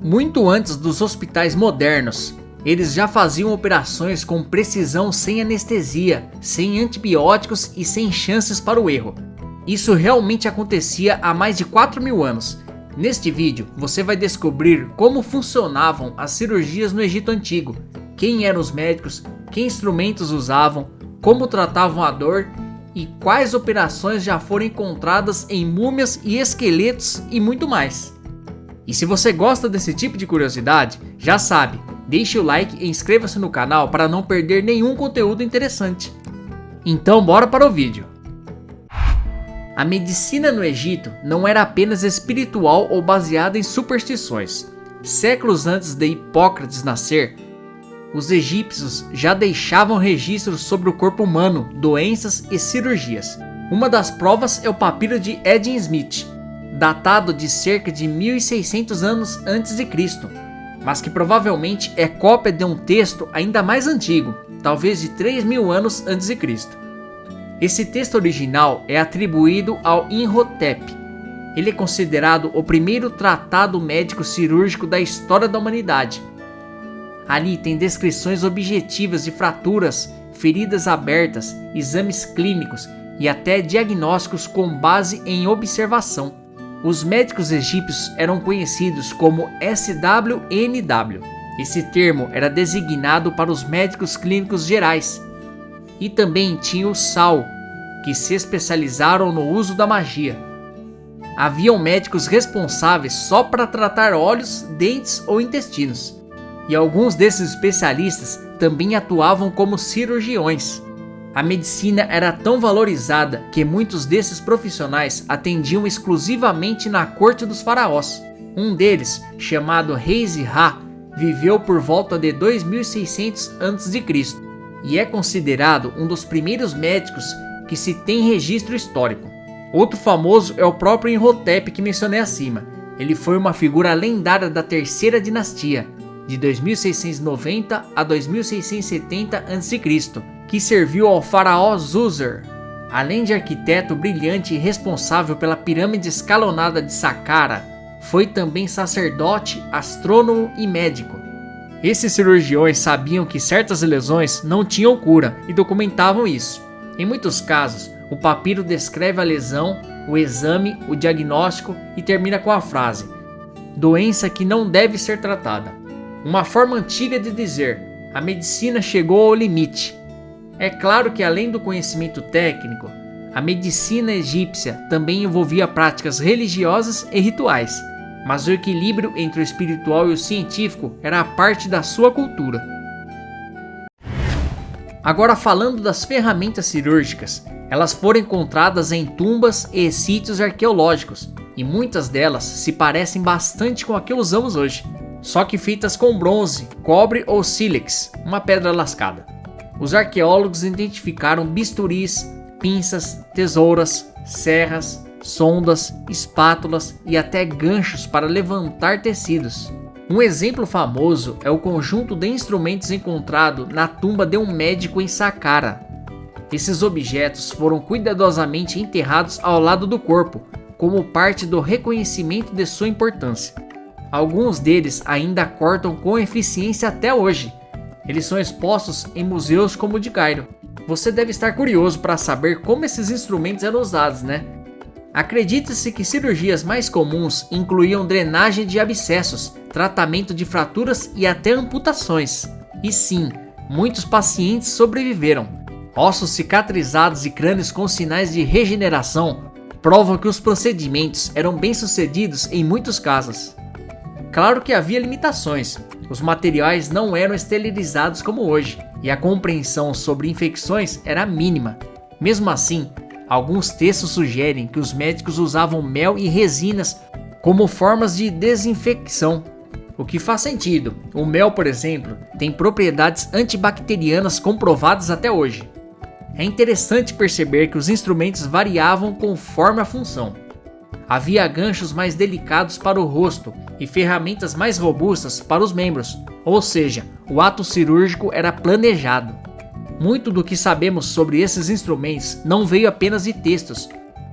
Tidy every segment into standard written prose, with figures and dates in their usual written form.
Muito antes dos hospitais modernos, eles já faziam operações com precisão sem anestesia, sem antibióticos e sem chances para o erro. Isso realmente acontecia há mais de 4.000 anos. Neste vídeo, você vai descobrir como funcionavam as cirurgias no Egito Antigo, quem eram os médicos, que instrumentos usavam, como tratavam a dor e quais operações já foram encontradas em múmias e esqueletos e muito mais. E se você gosta desse tipo de curiosidade, já sabe, deixe o like e inscreva-se no canal para não perder nenhum conteúdo interessante. Então bora para o vídeo. A medicina no Egito não era apenas espiritual ou baseada em superstições. Séculos antes de Hipócrates nascer, os egípcios já deixavam registros sobre o corpo humano, doenças e cirurgias. Uma das provas é o papiro de Eddin Smith, datado de cerca de 1.600 anos antes de Cristo, mas que provavelmente é cópia de um texto ainda mais antigo, talvez de 3.000 anos antes de Cristo. Esse texto original é atribuído ao Imhotep. Ele é considerado o primeiro tratado médico cirúrgico da história da humanidade. Ali tem descrições objetivas de fraturas, feridas abertas, exames clínicos e até diagnósticos com base em observação. Os médicos egípcios eram conhecidos como SWNW. Esse termo era designado para os médicos clínicos gerais. E também tinha o SAL, que se especializaram no uso da magia. Haviam médicos responsáveis só para tratar olhos, dentes ou intestinos. E alguns desses especialistas também atuavam como cirurgiões. A medicina era tão valorizada que muitos desses profissionais atendiam exclusivamente na corte dos faraós. Um deles, chamado Reis-Ra, viveu por volta de 2600 a.C. e é considerado um dos primeiros médicos que se tem registro histórico. Outro famoso é o próprio Imhotep que mencionei acima. Ele foi uma figura lendária da terceira dinastia, de 2690 a 2670 a.C., que serviu ao faraó Djoser. Além de arquiteto brilhante e responsável pela pirâmide escalonada de Saqqara, foi também sacerdote, astrônomo e médico. Esses cirurgiões sabiam que certas lesões não tinham cura e documentavam isso. Em muitos casos, o papiro descreve a lesão, o exame, o diagnóstico e termina com a frase: doença que não deve ser tratada. Uma forma antiga de dizer: a medicina chegou ao limite. É claro que além do conhecimento técnico, a medicina egípcia também envolvia práticas religiosas e rituais. Mas o equilíbrio entre o espiritual e o científico era parte da sua cultura. Agora falando das ferramentas cirúrgicas, elas foram encontradas em tumbas e sítios arqueológicos, e muitas delas se parecem bastante com a que usamos hoje, só que feitas com bronze, cobre ou sílex, uma pedra lascada. Os arqueólogos identificaram bisturis, pinças, tesouras, serras, sondas, espátulas e até ganchos para levantar tecidos. Um exemplo famoso é o conjunto de instrumentos encontrado na tumba de um médico em Saqqara. Esses objetos foram cuidadosamente enterrados ao lado do corpo, como parte do reconhecimento de sua importância. Alguns deles ainda cortam com eficiência até hoje. Eles são expostos em museus como o de Cairo. Você deve estar curioso para saber como esses instrumentos eram usados, né? Acredita-se que cirurgias mais comuns incluíam drenagem de abscessos, tratamento de fraturas e até amputações. E sim, muitos pacientes sobreviveram. Ossos cicatrizados e crânios com sinais de regeneração provam que os procedimentos eram bem-sucedidos em muitos casos. Claro que havia limitações. Os materiais não eram esterilizados como hoje, e a compreensão sobre infecções era mínima. Mesmo assim, alguns textos sugerem que os médicos usavam mel e resinas como formas de desinfecção, o que faz sentido. O mel, por exemplo, tem propriedades antibacterianas comprovadas até hoje. É interessante perceber que os instrumentos variavam conforme a função. Havia ganchos mais delicados para o rosto e ferramentas mais robustas para os membros, ou seja, o ato cirúrgico era planejado. Muito do que sabemos sobre esses instrumentos não veio apenas de textos,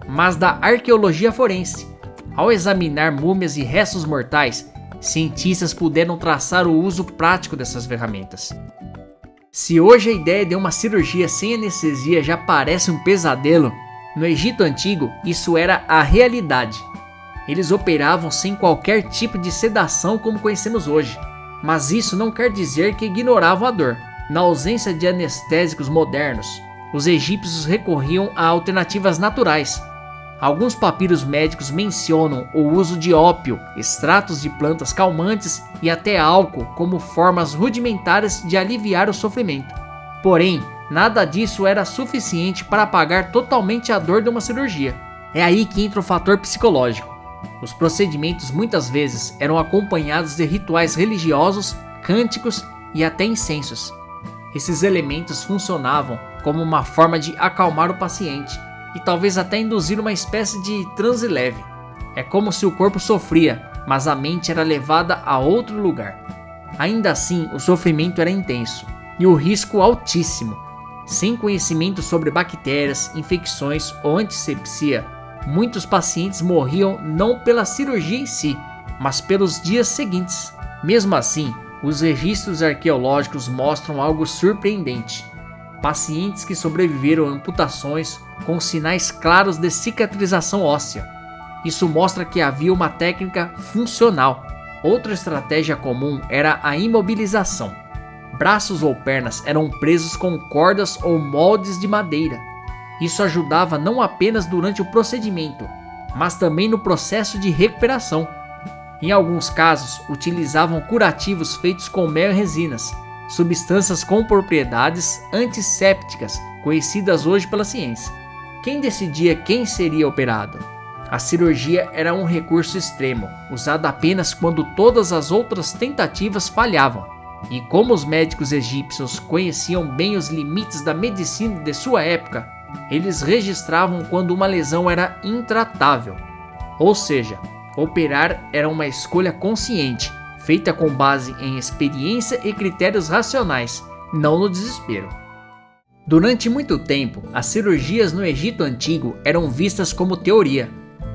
mas da arqueologia forense. Ao examinar múmias e restos mortais, cientistas puderam traçar o uso prático dessas ferramentas. Se hoje a ideia de uma cirurgia sem anestesia já parece um pesadelo, no Egito Antigo isso era a realidade. Eles operavam sem qualquer tipo de sedação como conhecemos hoje, mas isso não quer dizer que ignoravam a dor. Na ausência de anestésicos modernos, os egípcios recorriam a alternativas naturais. Alguns papiros médicos mencionam o uso de ópio, extratos de plantas calmantes e até álcool como formas rudimentares de aliviar o sofrimento. Porém, nada disso era suficiente para apagar totalmente a dor de uma cirurgia. É aí que entra o fator psicológico. Os procedimentos muitas vezes eram acompanhados de rituais religiosos, cânticos e até incensos. Esses elementos funcionavam como uma forma de acalmar o paciente e talvez até induzir uma espécie de transe leve. É como se o corpo sofria, mas a mente era levada a outro lugar. Ainda assim, o sofrimento era intenso e o risco altíssimo. Sem conhecimento sobre bactérias, infecções ou antisepsia, muitos pacientes morriam não pela cirurgia em si, mas pelos dias seguintes. Mesmo assim, os registros arqueológicos mostram algo surpreendente. Pacientes que sobreviveram a amputações com sinais claros de cicatrização óssea. Isso mostra que havia uma técnica funcional. Outra estratégia comum era a imobilização. Braços ou pernas eram presos com cordas ou moldes de madeira. Isso ajudava não apenas durante o procedimento, mas também no processo de recuperação. Em alguns casos, utilizavam curativos feitos com mel e resinas, substâncias com propriedades antissépticas, conhecidas hoje pela ciência. Quem decidia quem seria operado? A cirurgia era um recurso extremo, usado apenas quando todas as outras tentativas falhavam. E como os médicos egípcios conheciam bem os limites da medicina de sua época, eles registravam quando uma lesão era intratável. Ou seja, operar era uma escolha consciente, feita com base em experiência e critérios racionais, não no desespero. Durante muito tempo, as cirurgias no Egito Antigo eram vistas como teoria,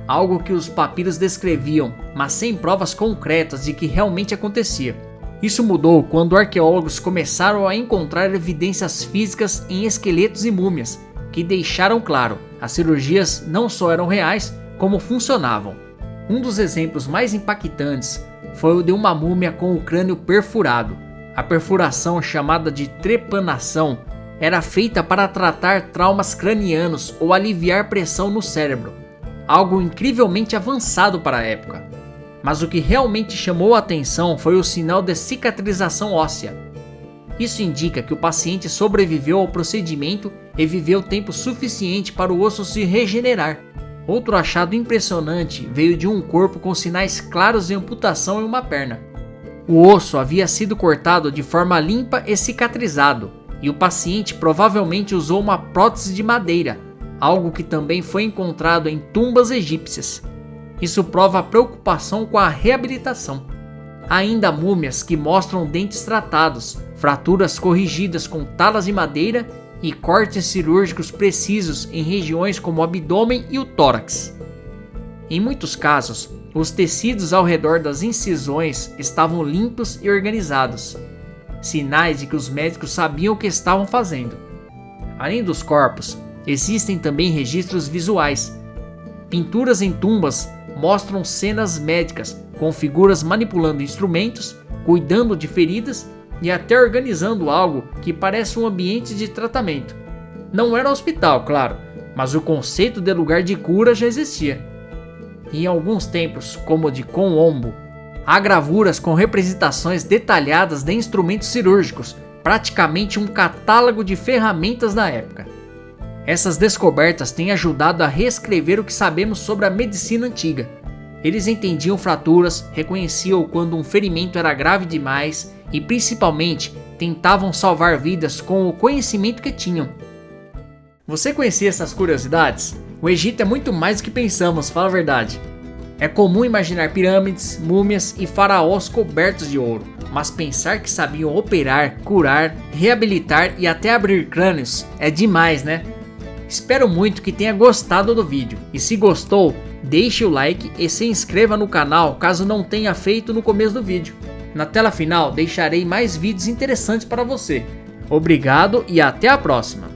algo que os papiros descreviam, mas sem provas concretas de que realmente acontecia. Isso mudou quando arqueólogos começaram a encontrar evidências físicas em esqueletos e múmias, que deixaram claro, as cirurgias não só eram reais, como funcionavam. Um dos exemplos mais impactantes foi o de uma múmia com o crânio perfurado. A perfuração, chamada de trepanação, era feita para tratar traumas cranianos ou aliviar pressão no cérebro, algo incrivelmente avançado para a época. Mas o que realmente chamou a atenção foi o sinal de cicatrização óssea. Isso indica que o paciente sobreviveu ao procedimento e viveu tempo suficiente para o osso se regenerar. Outro achado impressionante veio de um corpo com sinais claros de amputação em uma perna. O osso havia sido cortado de forma limpa e cicatrizado, e o paciente provavelmente usou uma prótese de madeira, algo que também foi encontrado em tumbas egípcias. Isso prova a preocupação com a reabilitação. Há ainda múmias que mostram dentes tratados, fraturas corrigidas com talas de madeira e cortes cirúrgicos precisos em regiões como o abdômen e o tórax. Em muitos casos, os tecidos ao redor das incisões estavam limpos e organizados, sinais de que os médicos sabiam o que estavam fazendo. Além dos corpos, existem também registros visuais. Pinturas em tumbas mostram cenas médicas, com figuras manipulando instrumentos, cuidando de feridas e até organizando algo que parece um ambiente de tratamento. Não era hospital, claro, mas o conceito de lugar de cura já existia. Em alguns templos, como o de Kom-Ombo, há gravuras com representações detalhadas de instrumentos cirúrgicos, praticamente um catálogo de ferramentas da época. Essas descobertas têm ajudado a reescrever o que sabemos sobre a medicina antiga. Eles entendiam fraturas, reconheciam quando um ferimento era grave demais e, principalmente, tentavam salvar vidas com o conhecimento que tinham. Você conhecia essas curiosidades? O Egito é muito mais do que pensamos, fala a verdade. É comum imaginar pirâmides, múmias e faraós cobertos de ouro, mas pensar que sabiam operar, curar, reabilitar e até abrir crânios é demais, né? Espero muito que tenha gostado do vídeo e se gostou, Deixe o like e se inscreva no canal caso não tenha feito no começo do vídeo. Na tela final deixarei mais vídeos interessantes para você. Obrigado e até a próxima!